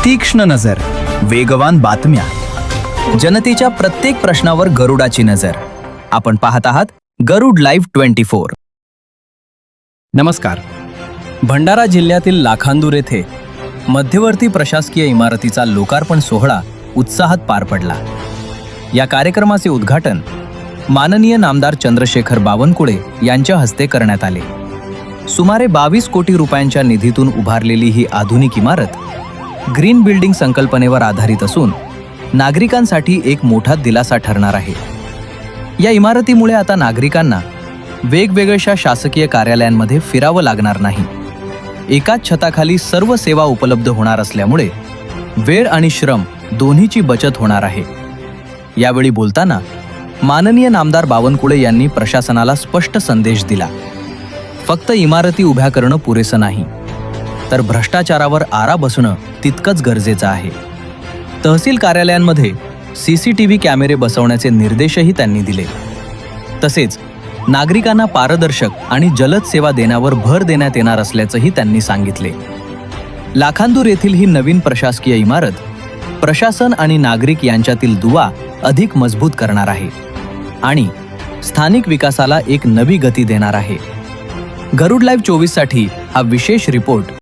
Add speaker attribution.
Speaker 1: तीक्ष्ण नजर, वेगवान बातम्या, जनतेच्या प्रत्येक प्रश्नावर गरुडाची नजर. आपण पाहत आहात गरुड लाईव्ह 24.
Speaker 2: नमस्कार. भंडारा जिल्ह्यातील लाखांदूर येथे मध्यवर्ती प्रशासकीय इमारतीचा लोकार्पण सोहळा उत्साहात पार पडला. या कार्यक्रमाचे उद्घाटन माननीय नामदार चंद्रशेखर बावनकुळे यांच्या हस्ते करण्यात आले. सुमारे 22 कोटी रुपयांच्या निधीतून उभारलेली ही आधुनिक इमारत ग्रीन बिल्डिंग संकल्पनेवर आधारित असून नागरिकांसाठी एक मोठा दिलासा ठरणार आहे. या इमारतीमुळे आता नागरिकांना वेगवेगळ्या शासकीय कार्यालयांमध्ये फिरावं लागणार नाही. एकाच छताखाली सर्व सेवा उपलब्ध होणार असल्यामुळे वेळ आणि श्रम दोन्हीची बचत होणार आहे. यावेळी बोलताना माननीय नामदार बावनकुळे यांनी प्रशासनाला स्पष्ट संदेश दिला. फक्त इमारती उभ्या करणं पुरेसं नाही, तर भ्रष्टाचारावर आळा बसणं तितकंच गरजेचं आहे. तहसील कार्यालयांमध्ये CCTV कॅमेरे बसवण्याचे निर्देशही त्यांनी दिले. तसेच नागरिकांना पारदर्शक आणि जलद सेवा देण्यावर भर देण्यात येणार असल्याचंही त्यांनी सांगितले. लाखांदूर येथील ही नवीन प्रशासकीय इमारत प्रशासन आणि नागरिक यांच्यातील दुवा अधिक मजबूत करणार आहे आणि स्थानिक विकासाला एक नवी गती देणार आहे. गरुड लाईव्ह 24 साठी हा विशेष रिपोर्ट